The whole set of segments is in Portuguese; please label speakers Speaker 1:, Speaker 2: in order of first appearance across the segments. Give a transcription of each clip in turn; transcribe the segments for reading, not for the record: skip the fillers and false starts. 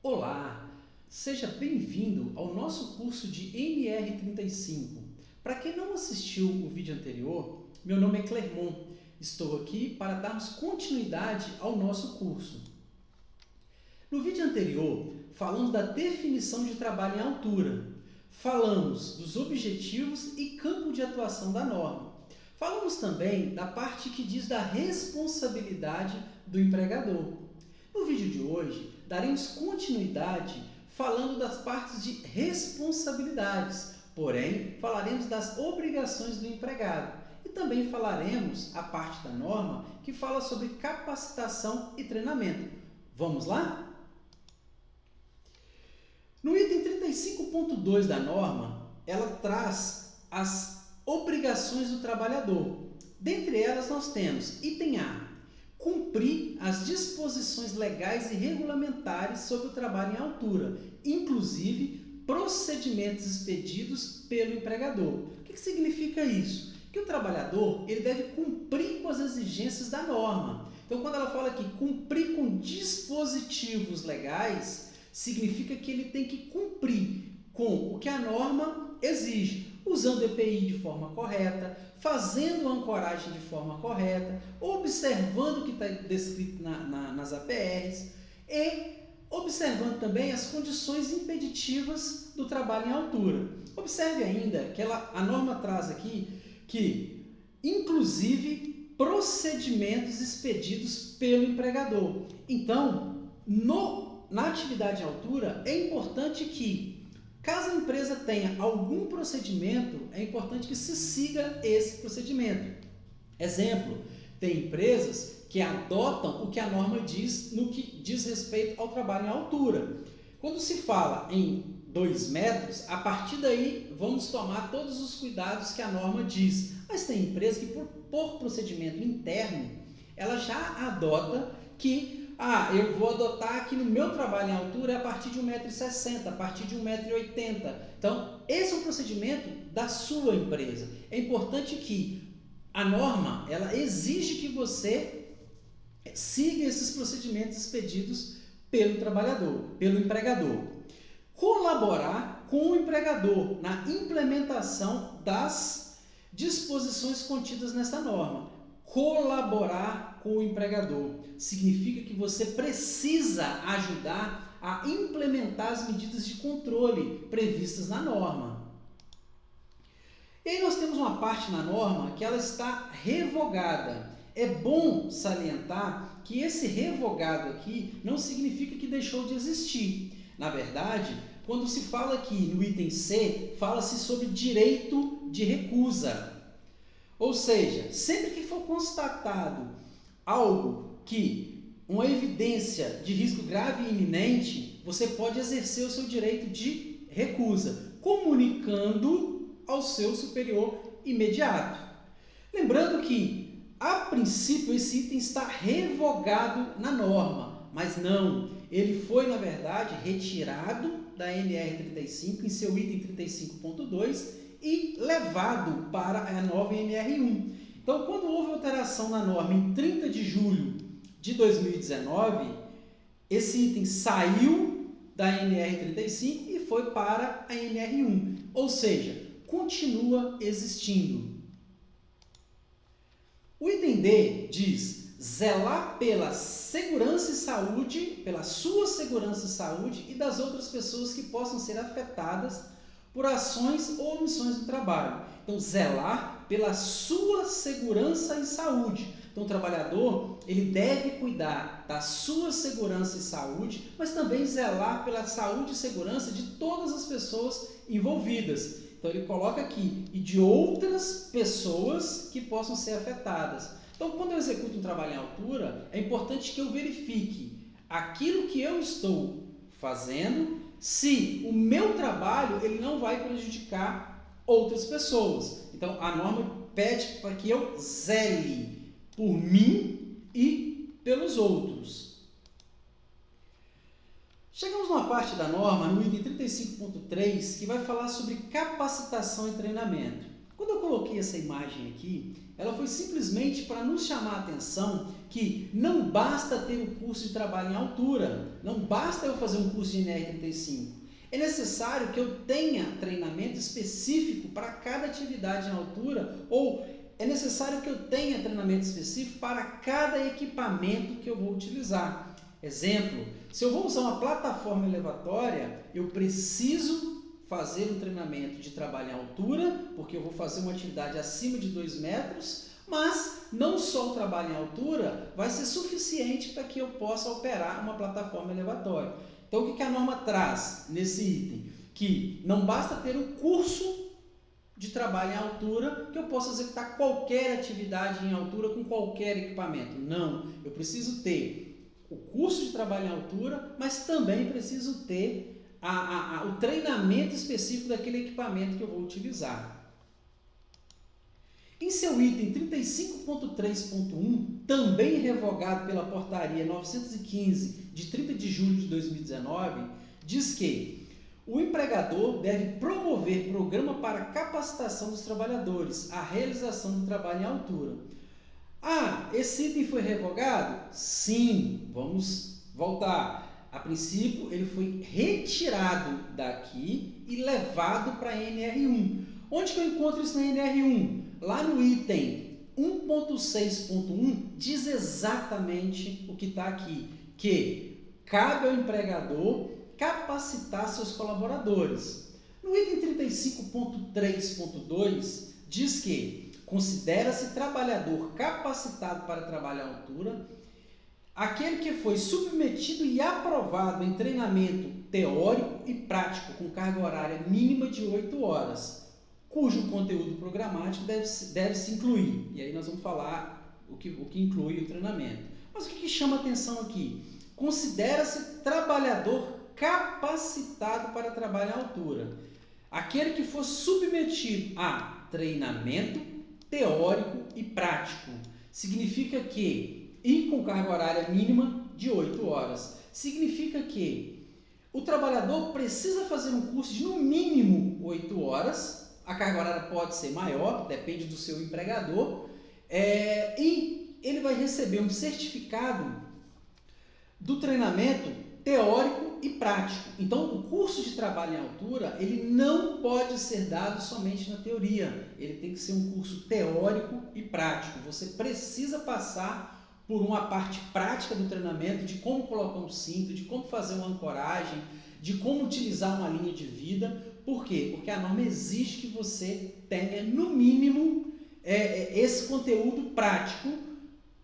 Speaker 1: Olá, seja bem-vindo ao nosso curso de NR35. Para quem não assistiu o vídeo anterior, meu nome é Clermont. Estou aqui para darmos continuidade ao nosso curso. No vídeo anterior, falamos da definição de trabalho em altura. Falamos dos objetivos e campo de atuação da norma. Falamos também da parte que diz da responsabilidade do empregador. No vídeo de hoje, daremos continuidade falando das partes de responsabilidades, porém, falaremos das obrigações do empregado e também falaremos a parte da norma que fala sobre capacitação e treinamento. Vamos lá? No item 35.2 da norma, ela traz as obrigações do trabalhador. Dentre elas, nós temos item A: cumprir as disposições legais e regulamentares sobre o trabalho em altura, inclusive procedimentos expedidos pelo empregador. O que significa isso? Que o trabalhador ele deve cumprir com as exigências da norma. Então, quando ela fala aqui cumprir com dispositivos legais, significa que ele tem que cumprir com o que a norma exige, usando o EPI de forma correta, fazendo a ancoragem de forma correta, observando o que está descrito nas APRs e observando também as condições impeditivas do trabalho em altura. Observe ainda que a norma traz aqui que, inclusive, procedimentos expedidos pelo empregador. Então, na atividade em altura, é importante que, caso a empresa tenha algum procedimento, é importante que se siga esse procedimento. Exemplo, tem empresas que adotam o que a norma diz no que diz respeito ao trabalho em altura. Quando se fala em 2 metros, a partir daí vamos tomar todos os cuidados que a norma diz. Mas tem empresa que, por procedimento interno, ela já adota que eu vou adotar aqui no meu trabalho em altura a partir de 1,60 m, a partir de 1,80 m. Então, esse é o procedimento da sua empresa. É importante que a norma ela exige que você siga esses procedimentos expedidos pelo trabalhador, pelo empregador. Colaborar com o empregador na implementação das disposições contidas nessa norma. Colaborar com o empregador significa que você precisa ajudar a implementar as medidas de controle previstas na norma. E aí nós temos uma parte na norma que ela está revogada. É bom salientar que esse revogado aqui não significa que deixou de existir. Na verdade, quando se fala aqui no item C, fala-se sobre direito de recusa. Ou seja, sempre que for constatado algo uma evidência de risco grave e iminente, você pode exercer o seu direito de recusa, comunicando ao seu superior imediato. Lembrando que, a princípio, esse item está revogado na norma, mas não, ele foi, na verdade, retirado da NR35 em seu item 35.2 e levado para a nova NR1. Então, quando houve alteração na norma em 30 de julho de 2019, esse item saiu da NR35 e foi para a NR1, ou seja, continua existindo. O item D diz zelar pela segurança e saúde, pela sua segurança e saúde e das outras pessoas que possam ser afetadas por ações ou omissões do trabalho. Então, zelar pela sua segurança e saúde. Então, o trabalhador ele deve cuidar da sua segurança e saúde, mas também zelar pela saúde e segurança de todas as pessoas envolvidas. Então, ele coloca aqui, e de outras pessoas que possam ser afetadas. Então, quando eu executo um trabalho em altura, é importante que eu verifique aquilo que eu estou fazendo, se o meu trabalho ele não vai prejudicar outras pessoas. Então, a norma pede para que eu zele por mim e pelos outros. Chegamos numa parte da norma, no item 35.3, que vai falar sobre capacitação e treinamento. Quando eu coloquei essa imagem aqui, ela foi simplesmente para nos chamar a atenção que não basta ter o curso de trabalho em altura, não basta eu fazer um curso de NR35. É necessário que eu tenha treinamento específico para cada atividade em altura, ou é necessário que eu tenha treinamento específico para cada equipamento que eu vou utilizar. Exemplo, se eu vou usar uma plataforma elevatória, eu preciso fazer um treinamento de trabalho em altura, porque eu vou fazer uma atividade acima de 2 metros, mas não só o trabalho em altura vai ser suficiente para que eu possa operar uma plataforma elevatória. Então, o que a norma traz nesse item? Que não basta ter um curso de trabalho em altura que eu possa executar qualquer atividade em altura com qualquer equipamento. Não, eu preciso ter o curso de trabalho em altura, mas também preciso ter o treinamento específico daquele equipamento que eu vou utilizar. Em seu item 35.3.1, também revogado pela portaria 915 de 30 de julho de 2019, diz que o empregador deve promover programa para capacitação dos trabalhadores, a realização do trabalho em altura. Ah, esse item foi revogado? Sim, vamos voltar. A princípio, ele foi retirado daqui e levado para a NR1. Onde que eu encontro isso na NR1? Lá no item 1.6.1 diz exatamente o que está aqui, que cabe ao empregador capacitar seus colaboradores. No item 35.3.2 diz que considera-se trabalhador capacitado para trabalhar à altura aquele que foi submetido e aprovado em treinamento teórico e prático com carga horária mínima de 8 horas, cujo conteúdo programático deve se incluir. E aí nós vamos falar o que inclui o treinamento. Mas o que chama atenção aqui? Considera-se trabalhador capacitado para trabalhar à altura. Aquele que for submetido a treinamento teórico e prático. Significa que e com carga horária mínima de 8 horas. Significa que o trabalhador precisa fazer um curso de no mínimo 8 horas, a carga horária pode ser maior, depende do seu empregador, e ele vai receber um certificado do treinamento teórico e prático. Então, o curso de trabalho em altura, ele não pode ser dado somente na teoria, ele tem que ser um curso teórico e prático. Você precisa passar por uma parte prática do treinamento, de como colocar um cinto, de como fazer uma ancoragem, de como utilizar uma linha de vida. Por quê? Porque a norma exige que você tenha, no mínimo, esse conteúdo prático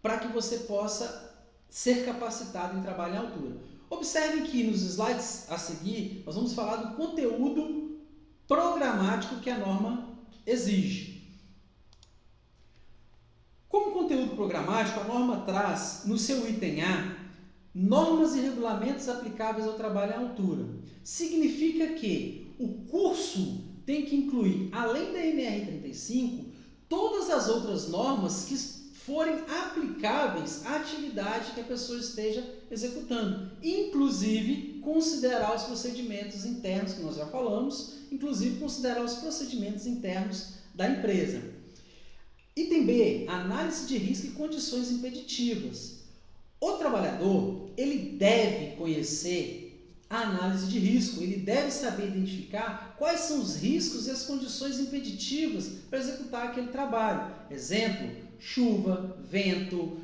Speaker 1: para que você possa ser capacitado em trabalho em altura. Observe que nos slides a seguir, nós vamos falar do conteúdo programático que a norma exige. Como conteúdo programático, a norma traz, no seu item A, normas e regulamentos aplicáveis ao trabalho à altura. Significa que o curso tem que incluir, além da NR35, todas as outras normas que forem aplicáveis à atividade que a pessoa esteja executando. Inclusive, considerar os procedimentos internos, que nós já falamos, inclusive considerar os procedimentos internos da empresa. Item B, análise de risco e condições impeditivas. O trabalhador, ele deve conhecer a análise de risco, ele deve saber identificar quais são os riscos e as condições impeditivas para executar aquele trabalho. Exemplo, chuva, vento,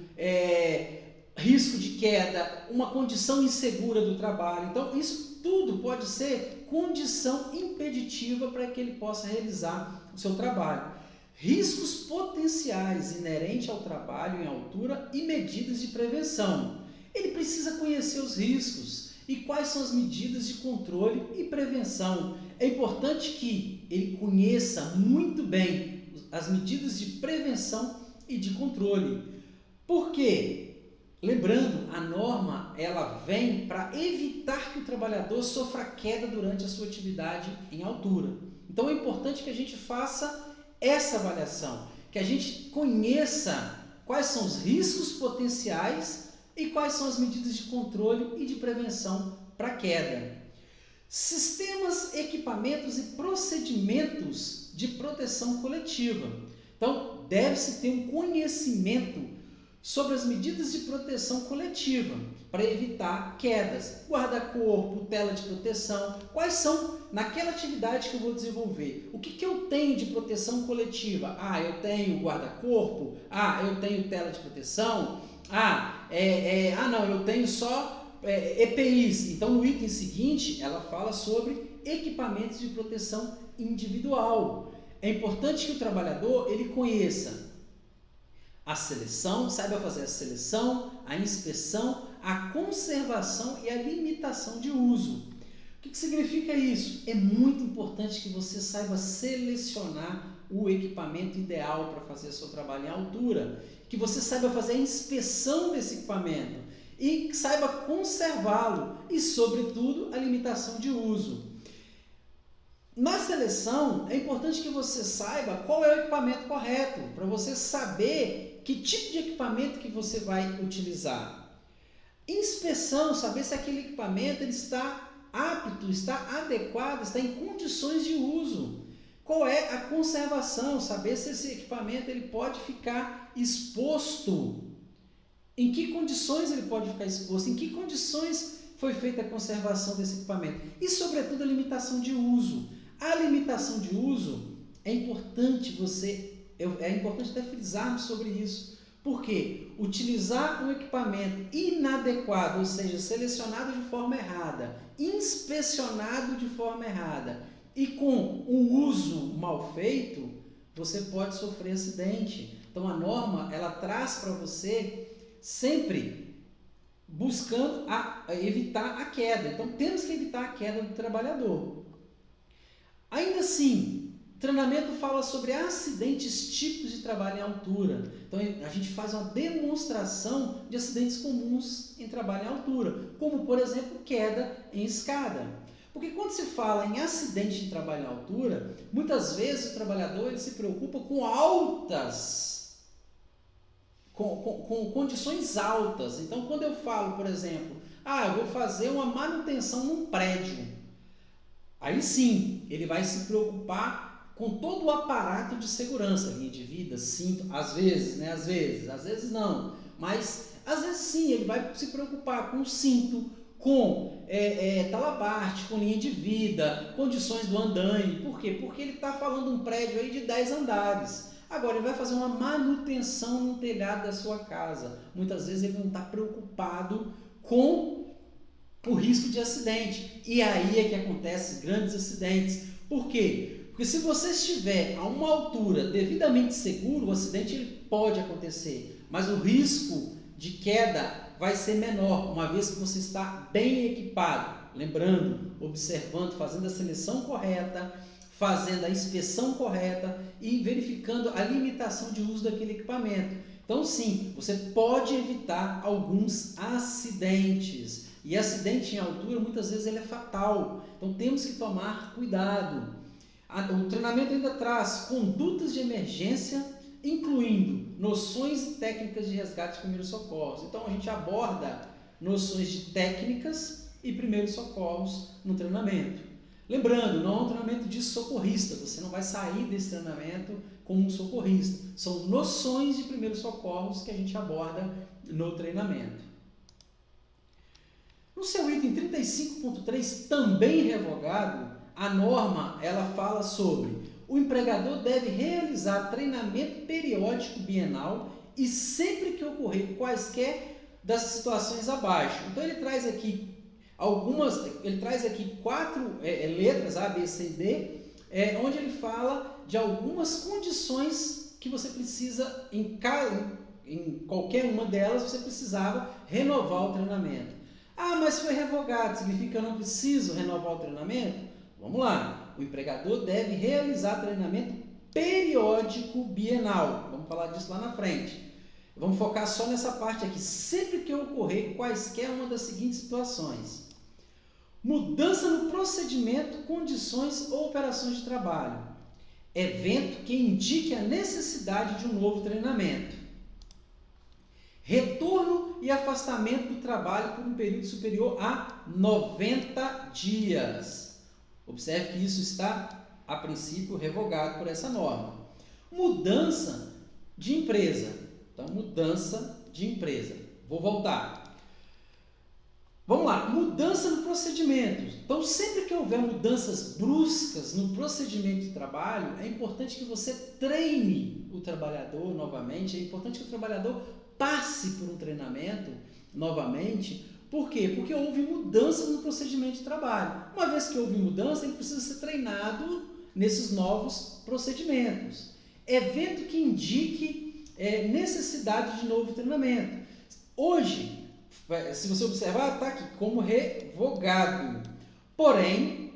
Speaker 1: risco de queda, uma condição insegura do trabalho. Então, isso tudo pode ser condição impeditiva para que ele possa realizar o seu trabalho. Riscos potenciais inerentes ao trabalho em altura e medidas de prevenção. Ele precisa conhecer os riscos e quais são as medidas de controle e prevenção. É importante que ele conheça muito bem as medidas de prevenção e de controle. Por quê? Lembrando, a norma ela vem para evitar que o trabalhador sofra queda durante a sua atividade em altura. Então é importante que a gente faça essa avaliação, que a gente conheça quais são os riscos potenciais e quais são as medidas de controle e de prevenção para queda. Sistemas, equipamentos e procedimentos de proteção coletiva. Então, deve-se ter um conhecimento sobre as medidas de proteção coletiva para evitar quedas, guarda-corpo, tela de proteção. Quais são, naquela atividade que eu vou desenvolver, o que eu tenho de proteção coletiva? Eu tenho guarda-corpo, eu tenho tela de proteção, não, eu tenho só EPIs. Então, no item seguinte, ela fala sobre equipamentos de proteção individual. É importante que o trabalhador ele conheça a seleção, saiba fazer a seleção, a inspeção, a conservação e a limitação de uso. O que significa isso? É muito importante que você saiba selecionar o equipamento ideal para fazer seu trabalho em altura, que você saiba fazer a inspeção desse equipamento e saiba conservá-lo e, sobretudo, a limitação de uso. Na seleção, é importante que você saiba qual é o equipamento correto, para você saber que tipo de equipamento que você vai utilizar. Inspeção, saber se aquele equipamento ele está apto, está adequado, está em condições de uso. Qual é a conservação, saber se esse equipamento ele pode ficar exposto. Em que condições ele pode ficar exposto, em que condições foi feita a conservação desse equipamento. E, sobretudo, a limitação de uso. A limitação de uso é importante até frisarmos sobre isso. Por quê? Utilizar um equipamento inadequado, ou seja, selecionado de forma errada, inspecionado de forma errada e com um uso mal feito, você pode sofrer acidente. Então, a norma ela traz para você sempre buscando evitar a queda. Então, temos que evitar a queda do trabalhador. Ainda assim, o treinamento fala sobre acidentes típicos de trabalho em altura. Então, a gente faz uma demonstração de acidentes comuns em trabalho em altura, como, por exemplo, queda em escada. Porque quando se fala em acidente de trabalho em altura, muitas vezes o trabalhador ele se preocupa com condições altas. Então, quando eu falo, por exemplo, eu vou fazer uma manutenção num prédio, aí sim, ele vai se preocupar com todo o aparato de segurança, linha de vida, cinto, às vezes não, mas às vezes sim, ele vai se preocupar com o cinto, com talabarte, com linha de vida, condições do andaime. Por quê? Porque ele está falando um prédio aí de 10 andares. Agora, ele vai fazer uma manutenção no telhado da sua casa. Muitas vezes ele não está preocupado com o risco de acidente. E aí é que acontecem grandes acidentes. Por quê? Porque se você estiver a uma altura devidamente seguro, o acidente ele pode acontecer. Mas o risco de queda vai ser menor, uma vez que você está bem equipado. Lembrando, observando, fazendo a seleção correta, fazendo a inspeção correta e verificando a limitação de uso daquele equipamento. Então, sim, você pode evitar alguns acidentes. E acidente em altura, muitas vezes, ele é fatal. Então, temos que tomar cuidado. O treinamento ainda traz condutas de emergência, incluindo noções e técnicas de resgate e primeiros socorros. Então, a gente aborda noções de técnicas e primeiros socorros no treinamento. Lembrando, não é um treinamento de socorrista, você não vai sair desse treinamento como um socorrista. São noções de primeiros socorros que a gente aborda no treinamento. No seu item 35.3, também revogado, a norma ela fala sobre o empregador deve realizar treinamento periódico bienal e sempre que ocorrer quaisquer das situações abaixo. Então ele traz aqui quatro letras, A, B, C e D, onde ele fala de algumas condições que você precisa, em qualquer uma delas, você precisava renovar o treinamento. Mas foi revogado, significa que eu não preciso renovar o treinamento? Vamos lá. O empregador deve realizar treinamento periódico bienal. Vamos falar disso lá na frente. Vamos focar só nessa parte aqui. Sempre que ocorrer quaisquer uma das seguintes situações: mudança no procedimento, condições ou operações de trabalho. Evento que indique a necessidade de um novo treinamento. retorno e afastamento do trabalho por um período superior a 90 dias. Observe que isso está, a princípio, revogado por essa norma. Mudança de empresa. Então, mudança de empresa. Vou voltar. Vamos lá, mudança no procedimento. Então, sempre que houver mudanças bruscas no procedimento de trabalho, é importante que você treine o trabalhador novamente, é importante que o trabalhador passe por um treinamento novamente. Por quê? Porque houve mudança no procedimento de trabalho. Uma vez que houve mudança, ele precisa ser treinado nesses novos procedimentos. Evento que indique necessidade de novo treinamento. Hoje, se você observar, está aqui como revogado. Porém,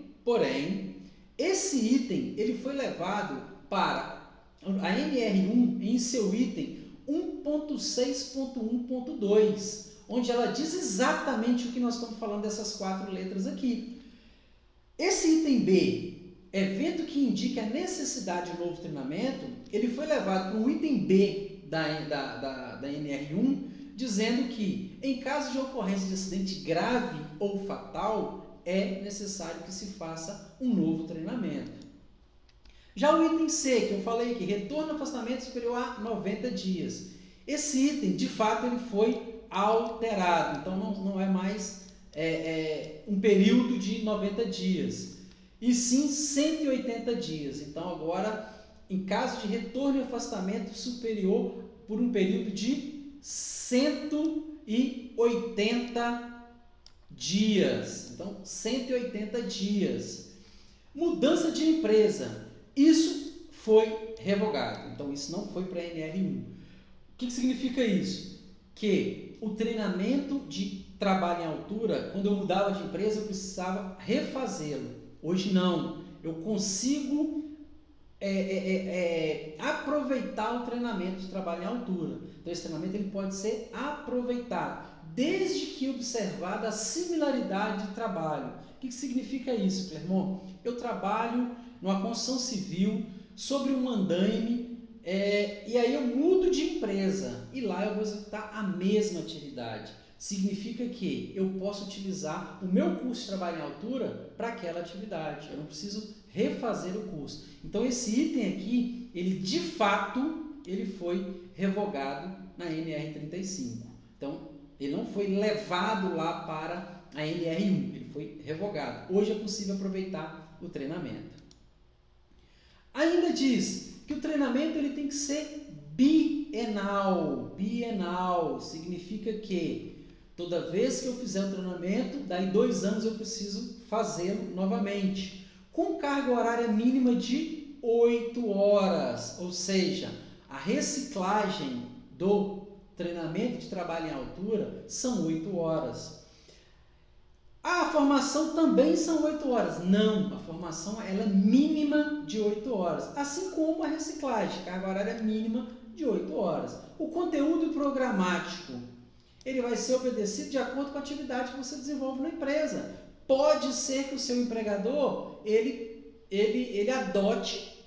Speaker 1: esse item ele foi levado para a NR1 em seu item 1.6.1.2, onde ela diz exatamente o que nós estamos falando dessas 4 letras aqui. Esse item B, evento que indique a necessidade de novo treinamento, ele foi levado para um item B da NR1, dizendo que, em caso de ocorrência de acidente grave ou fatal, é necessário que se faça um novo treinamento. Já o item C, que eu falei aqui, retorno ao afastamento superior a 90 dias. Esse item, de fato, ele foi alterado, então não é mais um período de 90 dias, e sim 180 dias. Então, agora, em caso de retorno e afastamento superior por um período de 180 dias. Então, 180 dias. Mudança de empresa. Isso foi revogado. Então, isso não foi para a NR1. O que significa isso? Que o treinamento de trabalho em altura, quando eu mudava de empresa, eu precisava refazê-lo. Hoje não. Eu consigo aproveitar o treinamento de trabalho em altura. Então, esse treinamento ele pode ser aproveitado, desde que observada a similaridade de trabalho. O que significa isso, Clermont? Eu trabalho numa construção civil, sobre um andaime, e aí eu mudo de empresa, e lá eu vou executar a mesma atividade. Significa que eu posso utilizar o meu curso de trabalho em altura para aquela atividade. Eu não preciso refazer o curso. Então, esse item aqui, ele de fato, ele foi revogado na NR35. Então, ele não foi levado lá para a NR1, ele foi revogado. Hoje é possível aproveitar o treinamento. Ainda diz que o treinamento ele tem que ser bienal. Bienal significa que toda vez que eu fizer um treinamento, daí 2 anos eu preciso fazê-lo novamente, com carga horária mínima de 8 horas, ou seja, a reciclagem do treinamento de trabalho em altura são 8 horas. A formação também são 8 horas. Não, a formação ela é mínima de 8 horas, assim como a reciclagem, carga horária mínima de 8 horas. O conteúdo programático ele vai ser obedecido de acordo com a atividade que você desenvolve na empresa. Pode ser que o seu empregador ele adote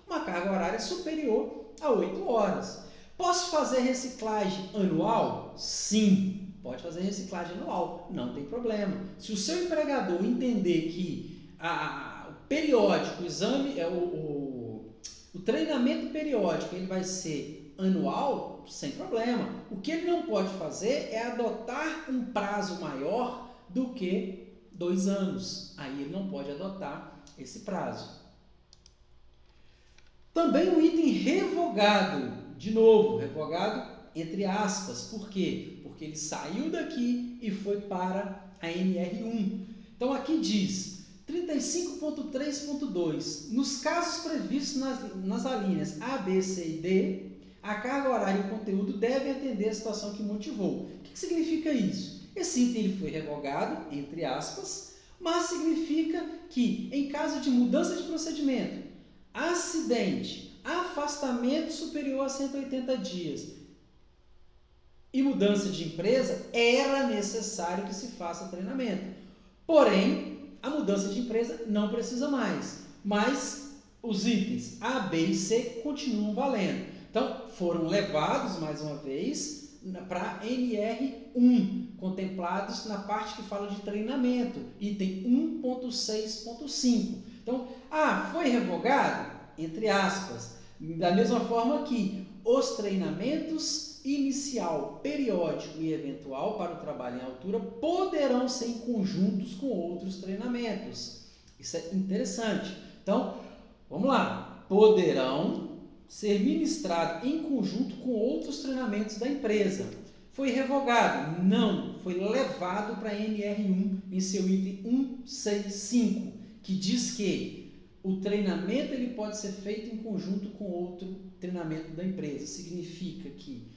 Speaker 1: uma carga horária superior a 8 horas. Posso fazer reciclagem anual? Sim, pode fazer reciclagem anual, não tem problema. Se o seu empregador entender que o periódico, o exame, o treinamento periódico ele vai ser anual, sem problema. O que ele não pode fazer é adotar um prazo maior do que 2 anos. Aí ele não pode adotar esse prazo. Também o item revogado, de novo, revogado entre aspas. Por quê? Porque ele saiu daqui e foi para a NR1. Então aqui diz 35.3.2, nos casos previstos nas alíneas A, B, C e D, a carga horária e o conteúdo devem atender a situação que motivou. O que significa isso? Esse item ele foi revogado, entre aspas, mas significa que, em caso de mudança de procedimento, acidente, afastamento superior a 180 dias e mudança de empresa, era necessário que se faça treinamento. Porém, a mudança de empresa não precisa mais, mas os itens A, B e C continuam valendo. Então, foram levados, mais uma vez, para NR1, contemplados na parte que fala de treinamento, item 1.6.5. Então, foi revogado? Entre aspas. Da mesma forma que os treinamentos inicial, periódico e eventual para o trabalho em altura poderão ser em conjuntos com outros treinamentos. Isso é interessante. Então, vamos lá. Poderão ser ministrados em conjunto com outros treinamentos da empresa. Foi revogado? Não. Foi levado para a NR1 em seu item 165, que diz que o treinamento ele pode ser feito em conjunto com outro treinamento da empresa. Significa que,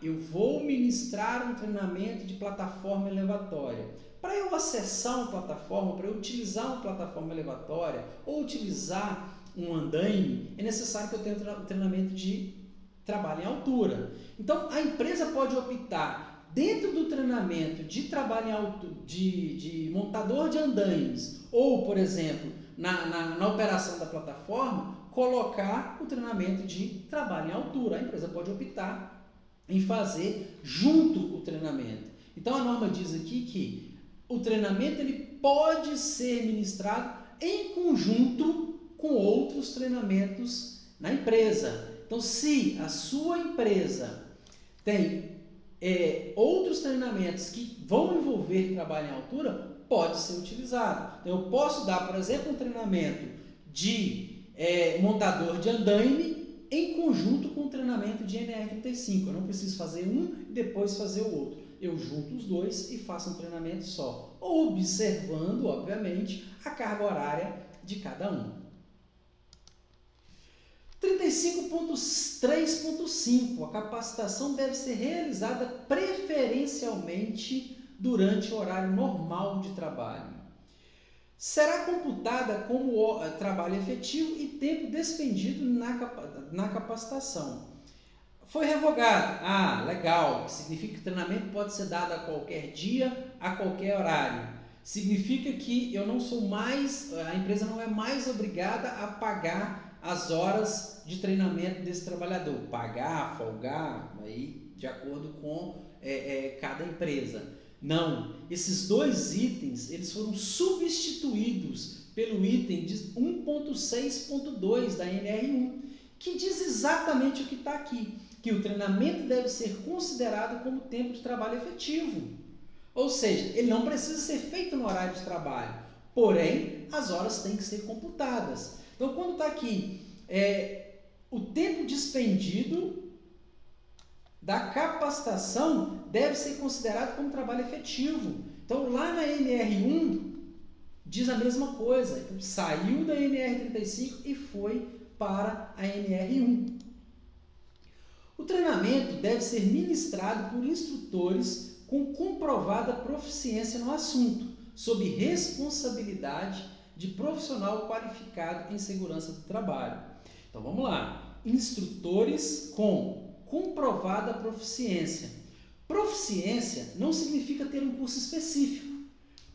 Speaker 1: eu vou ministrar um treinamento de plataforma elevatória. Para eu acessar uma plataforma, para eu utilizar uma plataforma elevatória ou utilizar um andaime, é necessário que eu tenha um treinamento de trabalho em altura. Então, a empresa pode optar, dentro do treinamento de trabalho em altura, de montador de andaimes, ou, por exemplo, na operação da plataforma, colocar o treinamento de trabalho em altura. A empresa pode optar em fazer junto o treinamento. Então, a norma diz aqui que o treinamento ele pode ser ministrado em conjunto com outros treinamentos na empresa. Então, se a sua empresa tem outros treinamentos que vão envolver trabalho em altura, pode ser utilizado. Então, eu posso dar, por exemplo, um treinamento de montador de andaime em conjunto com o treinamento de NR35. Eu não preciso fazer um e depois fazer o outro. Eu junto os dois e faço um treinamento só, observando, obviamente, a carga horária de cada um. 35.3.5. A capacitação deve ser realizada preferencialmente durante o horário normal de trabalho. Será computada como trabalho efetivo e tempo despendido na capacitação. Foi revogado. Legal. Significa que o treinamento pode ser dado a qualquer dia, a qualquer horário. Significa que eu não sou mais, a empresa não é mais obrigada a pagar as horas de treinamento desse trabalhador. Pagar, folgar, aí, de acordo com cada empresa. Não. Esses dois itens eles foram substituídos pelo item 1.6.2 da NR1, que diz exatamente o que está aqui, que o treinamento deve ser considerado como tempo de trabalho efetivo. Ou seja, ele não precisa ser feito no horário de trabalho, porém, as horas têm que ser computadas. Então, quando está aqui, o tempo despendido da capacitação deve ser considerado como trabalho efetivo. Então, lá na NR1, diz a mesma coisa. Então, saiu da NR35 e foi para a NR1. O treinamento deve ser ministrado por instrutores com comprovada proficiência no assunto, sob responsabilidade de profissional qualificado em segurança do trabalho. Então vamos lá. Instrutores com comprovada proficiência. Proficiência não significa ter um curso específico.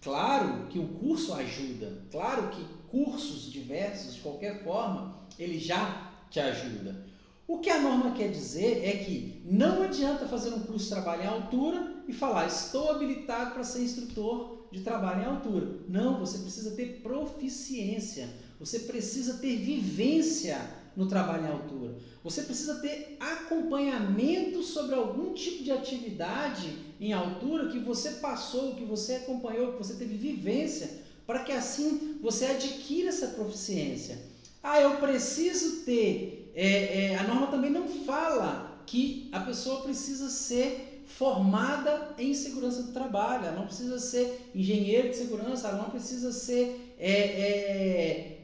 Speaker 1: Claro que o curso ajuda, claro que cursos diversos, de qualquer forma, ele já te ajuda. O que a norma quer dizer é que não adianta fazer um curso de trabalho em altura e falar, estou habilitado para ser instrutor de trabalho em altura. Não, você precisa ter proficiência, você precisa ter vivência no trabalho em altura. Você precisa ter acompanhamento sobre algum tipo de atividade em altura que você passou, que você acompanhou, que você teve vivência, para que assim você adquira essa proficiência. Eu preciso ter... a norma também não fala que a pessoa precisa ser formada em segurança do trabalho, ela não precisa ser engenheiro de segurança, ela não precisa ser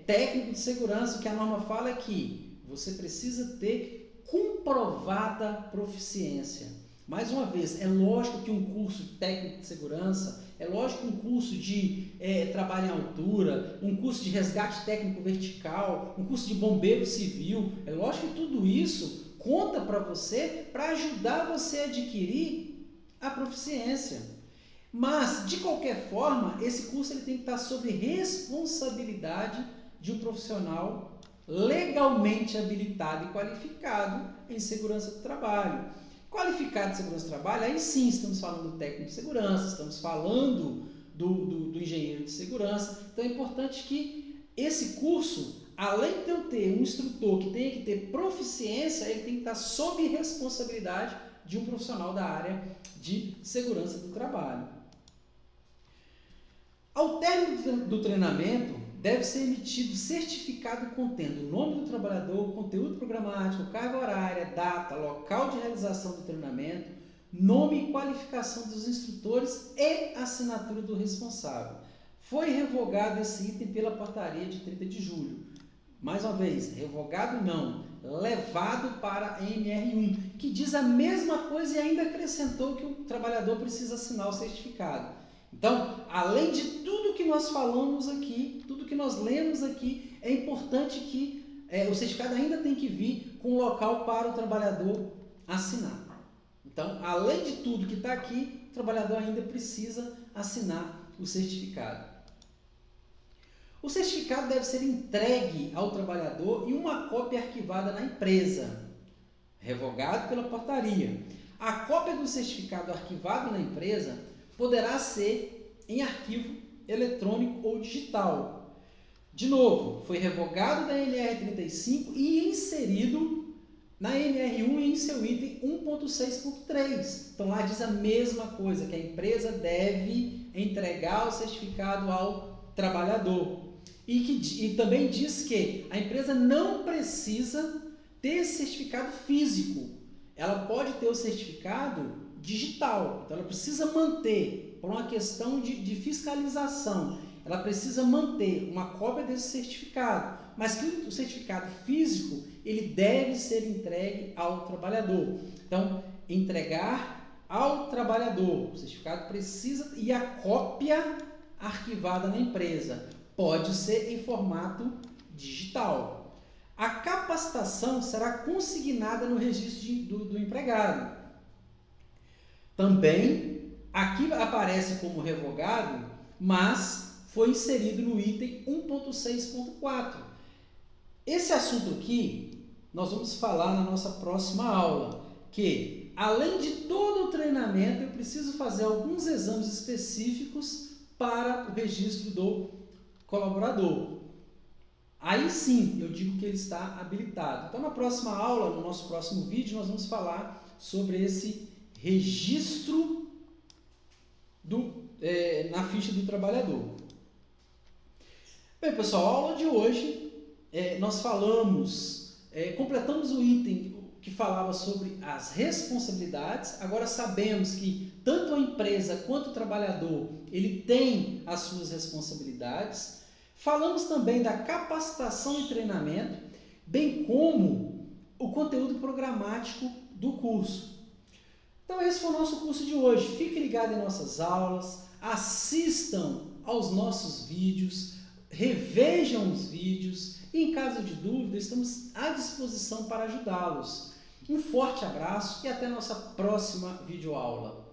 Speaker 1: técnico de segurança. O que a norma fala é que você precisa ter comprovada proficiência. Mais uma vez, é lógico que um curso de técnico de segurança, é lógico que um curso de trabalho em altura, um curso de resgate técnico vertical, um curso de bombeiro civil, é lógico que tudo isso conta para você, para ajudar você a adquirir a proficiência. Mas, de qualquer forma, esse curso ele tem que estar sob responsabilidade de um profissional legalmente habilitado e qualificado em segurança do trabalho. Qualificado de segurança do trabalho, aí sim estamos falando do técnico de segurança, estamos falando do engenheiro de segurança. Então é importante que esse curso, além de eu ter um instrutor que tenha que ter proficiência, ele tem que estar sob responsabilidade de um profissional da área de segurança do trabalho. Ao término do treinamento, deve ser emitido certificado contendo o nome do trabalhador, conteúdo programático, carga horária, data, local de realização do treinamento, nome e qualificação dos instrutores e assinatura do responsável. Foi revogado esse item pela portaria de 30 de julho. Mais uma vez, revogado não, levado para a NR1, que diz a mesma coisa e ainda acrescentou que o trabalhador precisa assinar o certificado. Então, além de tudo que nós falamos aqui, tudo que nós lemos aqui, é importante que o certificado ainda tem que vir com local para o trabalhador assinar. Então, além de tudo que está aqui, o trabalhador ainda precisa assinar o certificado. O certificado deve ser entregue ao trabalhador e uma cópia arquivada na empresa, revogado pela portaria. A cópia do certificado arquivado na empresa poderá ser em arquivo eletrônico ou digital. De novo, foi revogado da NR35 e inserido na NR1 em seu item 1.6.3. Então lá diz a mesma coisa, que a empresa deve entregar o certificado ao trabalhador. E também diz que a empresa não precisa ter esse certificado físico. Ela pode ter o certificado digital. Então ela precisa manter, por uma questão de fiscalização, ela precisa manter uma cópia desse certificado. Mas que o certificado físico, ele deve ser entregue ao trabalhador. Então, entregar ao trabalhador. O certificado precisa, e a cópia arquivada na empresa. Pode ser em formato digital. A capacitação será consignada no registro do empregado. Também, aqui aparece como revogado, mas foi inserido no item 1.6.4. Esse assunto aqui, nós vamos falar na nossa próxima aula, que além de todo o treinamento, eu preciso fazer alguns exames específicos para o registro do colaborador. Aí sim, eu digo que ele está habilitado. Então, na próxima aula, no nosso próximo vídeo, nós vamos falar sobre esse registro na ficha do trabalhador. Bem, pessoal, a aula de hoje, nós completamos o item que falava sobre as responsabilidades. Agora sabemos que tanto a empresa quanto o trabalhador, ele tem as suas responsabilidades. Falamos também da capacitação e treinamento, bem como o conteúdo programático do curso. Então esse foi o nosso curso de hoje. Fique ligado em nossas aulas, assistam aos nossos vídeos, revejam os vídeos e, em caso de dúvida, estamos à disposição para ajudá-los. Um forte abraço e até a nossa próxima videoaula.